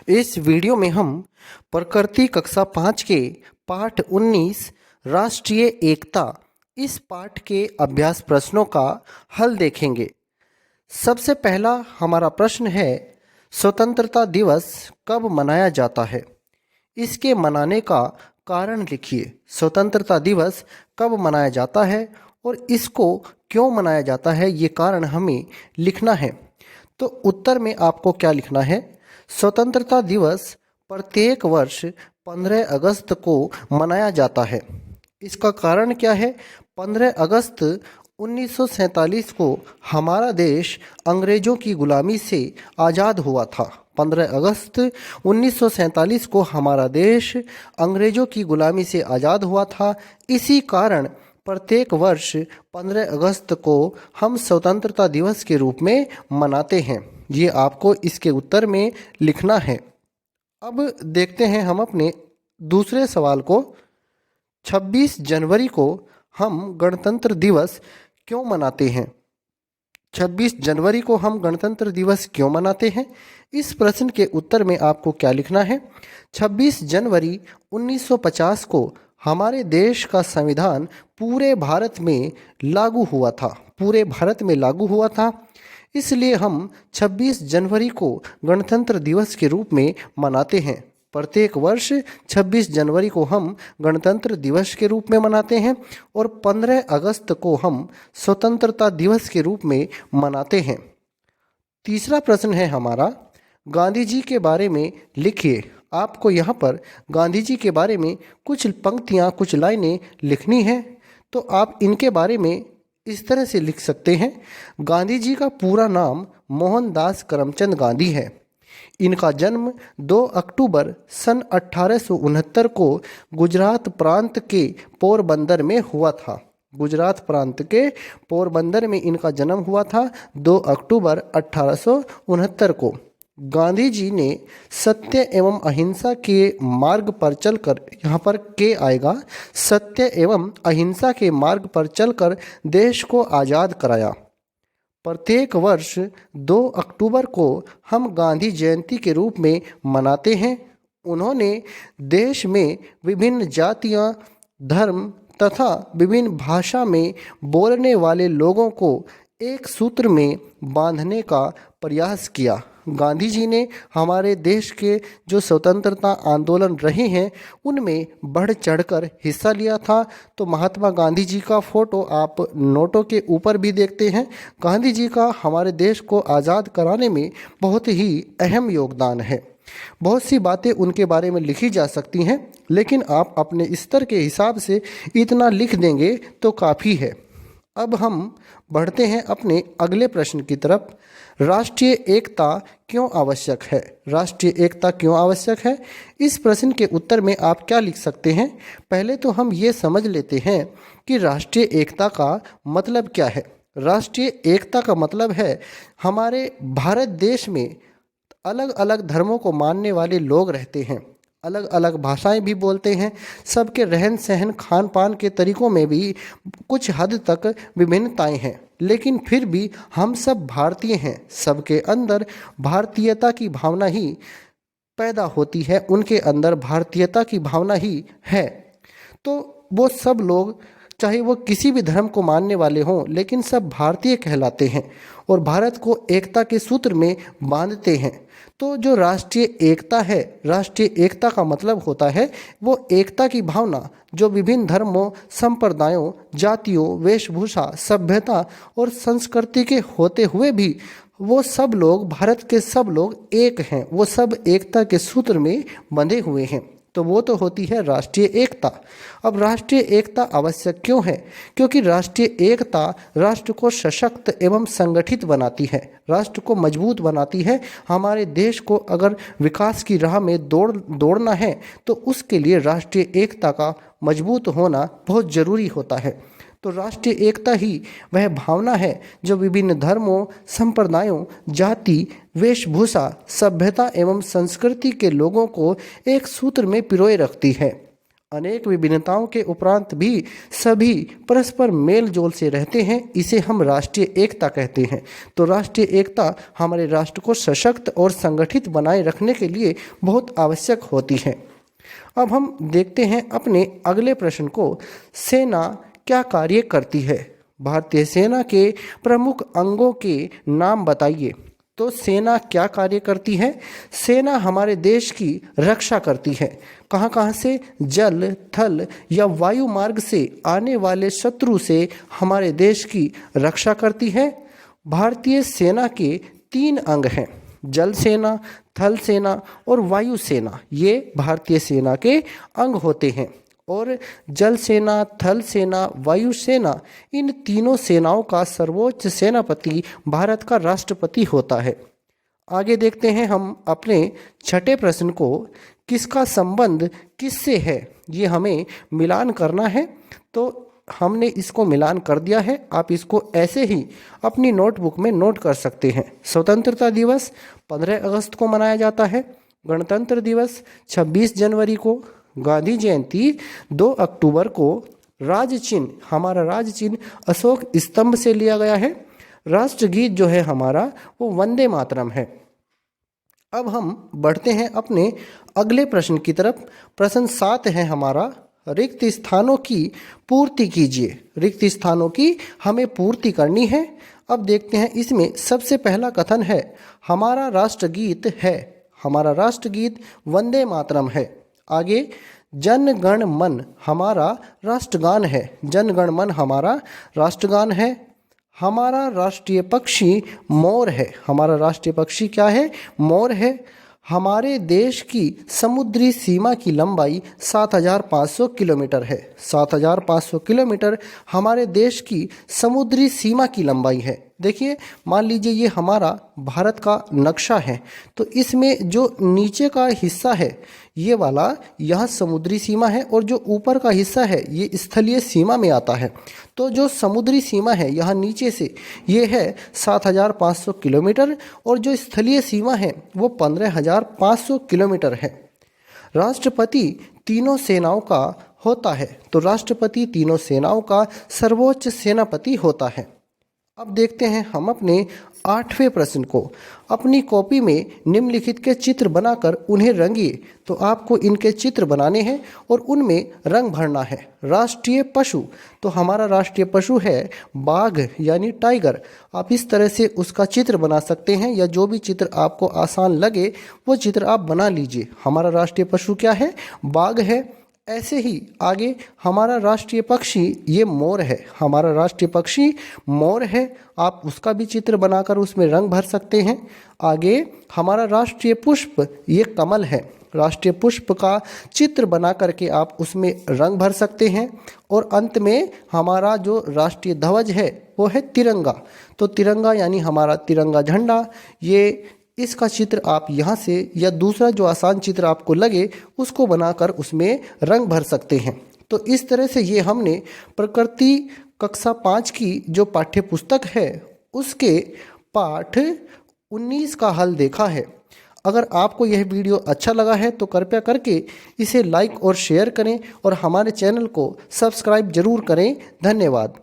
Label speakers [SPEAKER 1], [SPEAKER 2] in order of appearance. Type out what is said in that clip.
[SPEAKER 1] इस वीडियो में हम प्रकृति कक्षा 5 के पाठ 19 राष्ट्रीय एकता इस पाठ के अभ्यास प्रश्नों का हल देखेंगे। सबसे पहला हमारा प्रश्न है, स्वतंत्रता दिवस कब मनाया जाता है? इसके मनाने का कारण लिखिए। स्वतंत्रता दिवस कब मनाया जाता है और इसको क्यों मनाया जाता है, ये कारण हमें लिखना है। तो उत्तर में आपको क्या लिखना है? स्वतंत्रता दिवस प्रत्येक वर्ष 15 अगस्त को मनाया जाता है। इसका कारण क्या है? 15 अगस्त 1947 को हमारा देश अंग्रेजों की गुलामी से आज़ाद हुआ था। 15 अगस्त 1947 को हमारा देश अंग्रेजों की गुलामी से आज़ाद हुआ था। इसी कारण प्रत्येक वर्ष 15 अगस्त को हम स्वतंत्रता दिवस के रूप में मनाते हैं। ये आपको इसके उत्तर में लिखना है। अब देखते हैं हम अपने दूसरे सवाल को। 26 जनवरी को हम गणतंत्र दिवस क्यों मनाते हैं? 26 जनवरी को हम गणतंत्र दिवस क्यों मनाते हैं? इस प्रश्न के उत्तर में आपको क्या लिखना है? 26 जनवरी 1950 को हमारे देश का संविधान पूरे भारत में लागू हुआ था। पूरे भारत में लागू हुआ था, इसलिए हम 26 जनवरी को गणतंत्र दिवस के रूप में मनाते हैं। प्रत्येक वर्ष 26 जनवरी को हम गणतंत्र दिवस के रूप में मनाते हैं और 15 अगस्त को हम स्वतंत्रता दिवस के रूप में मनाते हैं। तीसरा प्रश्न है हमारा, गांधी जी के बारे में लिखिए। आपको यहाँ पर गांधी जी के बारे में कुछ पंक्तियाँ, कुछ लाइनें लिखनी है। तो आप इनके बारे में इस तरह से लिख सकते हैं। गांधी जी का पूरा नाम मोहनदास करमचंद गांधी है। इनका जन्म 2 अक्टूबर सन 1869 को गुजरात प्रांत के पोरबंदर में हुआ था। गुजरात प्रांत के पोरबंदर में इनका जन्म हुआ था 2 अक्टूबर 1869 को। गांधी जी ने सत्य एवं अहिंसा के मार्ग पर चलकर, यहाँ पर के आएगा, सत्य एवं अहिंसा के मार्ग पर चलकर देश को आज़ाद कराया। प्रत्येक वर्ष 2 अक्टूबर को हम गांधी जयंती के रूप में मनाते हैं। उन्होंने देश में विभिन्न जातियां, धर्म तथा विभिन्न भाषा में बोलने वाले लोगों को एक सूत्र में बांधने का प्रयास किया। गांधी जी ने हमारे देश के जो स्वतंत्रता आंदोलन रहे हैं उनमें बढ़ चढ़कर हिस्सा लिया था। तो महात्मा गांधी जी का फोटो आप नोटों के ऊपर भी देखते हैं। गांधी जी का हमारे देश को आज़ाद कराने में बहुत ही अहम योगदान है। बहुत सी बातें उनके बारे में लिखी जा सकती हैं, लेकिन आप अपने स्तर के हिसाब से इतना लिख देंगे तो काफ़ी है। अब हम बढ़ते हैं अपने अगले प्रश्न की तरफ। राष्ट्रीय एकता क्यों आवश्यक है? राष्ट्रीय एकता क्यों आवश्यक है? इस प्रश्न के उत्तर में आप क्या लिख सकते हैं? पहले तो हम ये समझ लेते हैं कि राष्ट्रीय एकता का मतलब क्या है। राष्ट्रीय एकता का मतलब है हमारे भारत देश में अलग अलग धर्मों को मानने वाले लोग रहते हैं, अलग अलग भाषाएं भी बोलते हैं, सबके रहन सहन खान पान के तरीक़ों में भी कुछ हद तक विभिन्नताएं हैं, लेकिन फिर भी हम सब भारतीय हैं। सबके अंदर भारतीयता की भावना ही पैदा होती है, उनके अंदर भारतीयता की भावना ही है। तो वो सब लोग, चाहे वो किसी भी धर्म को मानने वाले हों, लेकिन सब भारतीय कहलाते हैं और भारत को एकता के सूत्र में बांधते हैं। तो जो राष्ट्रीय एकता है, राष्ट्रीय एकता का मतलब होता है वो एकता की भावना जो विभिन्न धर्मों, संप्रदायों, जातियों, वेशभूषा, सभ्यता और संस्कृति के होते हुए भी वो सब लोग, भारत के सब लोग एक हैं, वो सब एकता के सूत्र में बंधे हुए हैं। तो वो तो होती है राष्ट्रीय एकता। अब राष्ट्रीय एकता आवश्यक क्यों है? क्योंकि राष्ट्रीय एकता राष्ट्र को सशक्त एवं संगठित बनाती है, राष्ट्र को मजबूत बनाती है। हमारे देश को अगर विकास की राह में दौड़ना है तो उसके लिए राष्ट्रीय एकता का मजबूत होना बहुत ज़रूरी होता है। तो राष्ट्रीय एकता ही वह भावना है जो विभिन्न धर्मों, संप्रदायों, जाति, वेशभूषा, सभ्यता एवं संस्कृति के लोगों को एक सूत्र में पिरोए रखती है। अनेक विभिन्नताओं के उपरांत भी सभी परस्पर मेल जोल से रहते हैं, इसे हम राष्ट्रीय एकता कहते हैं। तो राष्ट्रीय एकता हमारे राष्ट्र को सशक्त और संगठित बनाए रखने के लिए बहुत आवश्यक होती है। अब हम देखते हैं अपने अगले प्रश्न को, सेना क्या कार्य करती है? भारतीय सेना के प्रमुख अंगों के नाम बताइए। तो सेना क्या कार्य करती है? सेना हमारे देश की रक्षा करती है। कहाँ कहाँ से? जल, थल या वायु मार्ग से आने वाले शत्रु से हमारे देश की रक्षा करती है। भारतीय सेना के 3 अंग हैं, जल सेना, थल सेना और वायु सेना। ये भारतीय सेना के अंग होते हैं और जल सेना, थल सेना, वायु सेना, इन तीनों सेनाओं का सर्वोच्च सेनापति भारत का राष्ट्रपति होता है। आगे देखते हैं हम अपने छठे प्रश्न को, किसका संबंध किससे है? ये हमें मिलान करना है। तो हमने इसको मिलान कर दिया है, आप इसको ऐसे ही अपनी नोटबुक में नोट कर सकते हैं। स्वतंत्रता दिवस 15 अगस्त को मनाया जाता है, गणतंत्र दिवस 26 जनवरी को, गांधी जयंती 2 अक्टूबर को, राज चिन्ह, हमारा राज चिन्ह अशोक स्तंभ से लिया गया है, राष्ट्रगीत जो है हमारा वो वंदे मातरम है। अब हम बढ़ते हैं अपने अगले प्रश्न की तरफ। प्रश्न 7 है हमारा, रिक्त स्थानों की पूर्ति कीजिए। रिक्त स्थानों की हमें पूर्ति करनी है। अब देखते हैं, इसमें सबसे पहला कथन है, हमारा राष्ट्रगीत है। हमारा राष्ट्रगीत वंदे मातरम है। आगे, जन गण मन हमारा राष्ट्रगान है। जन गण मन हमारा राष्ट्रगान है। हमारा राष्ट्रीय पक्षी मोर है। हमारा राष्ट्रीय पक्षी क्या है? मोर है। हमारे देश की समुद्री सीमा की लंबाई 7,500 किलोमीटर है। 7,500 किलोमीटर हमारे देश की समुद्री सीमा की लंबाई है। देखिए, मान लीजिए ये हमारा भारत का नक्शा है, तो इसमें जो नीचे का हिस्सा है ये वाला, यहाँ समुद्री सीमा है और जो ऊपर का हिस्सा है ये स्थलीय सीमा में आता है। तो जो समुद्री सीमा है यहाँ नीचे से ये है 7,500 किलोमीटर और जो स्थलीय सीमा है वो 15,500 किलोमीटर है। राष्ट्रपति तीनों सेनाओं का होता है, तो राष्ट्रपति तीनों सेनाओं का सर्वोच्च सेनापति होता है। अब देखते हैं हम अपने 8वें प्रश्न को। अपनी कॉपी में निम्नलिखित के चित्र बनाकर उन्हें रंगिए। तो आपको इनके चित्र बनाने हैं और उनमें रंग भरना है। राष्ट्रीय पशु, तो हमारा राष्ट्रीय पशु है बाघ यानी टाइगर। आप इस तरह से उसका चित्र बना सकते हैं या जो भी चित्र आपको आसान लगे वो चित्र आप बना लीजिए। हमारा राष्ट्रीय पशु क्या है? बाघ है। ऐसे ही आगे, हमारा राष्ट्रीय पक्षी ये मोर है। हमारा राष्ट्रीय पक्षी मोर है, आप उसका भी चित्र बनाकर उसमें रंग भर सकते हैं। आगे, हमारा राष्ट्रीय पुष्प ये कमल है। राष्ट्रीय पुष्प का चित्र बना करके आप उसमें रंग भर सकते हैं। और अंत में हमारा जो राष्ट्रीय ध्वज है वो है तिरंगा। तो तिरंगा यानी हमारा तिरंगा झंडा, ये इसका चित्र आप यहाँ से या दूसरा जो आसान चित्र आपको लगे उसको बनाकर उसमें रंग भर सकते हैं। तो इस तरह से ये हमने प्रकृति कक्षा 5 की जो पाठ्य पुस्तक है उसके पाठ 19 का हल देखा है। अगर आपको यह वीडियो अच्छा लगा है तो कृपया करके इसे लाइक और शेयर करें और हमारे चैनल को सब्सक्राइब जरूर करें। धन्यवाद।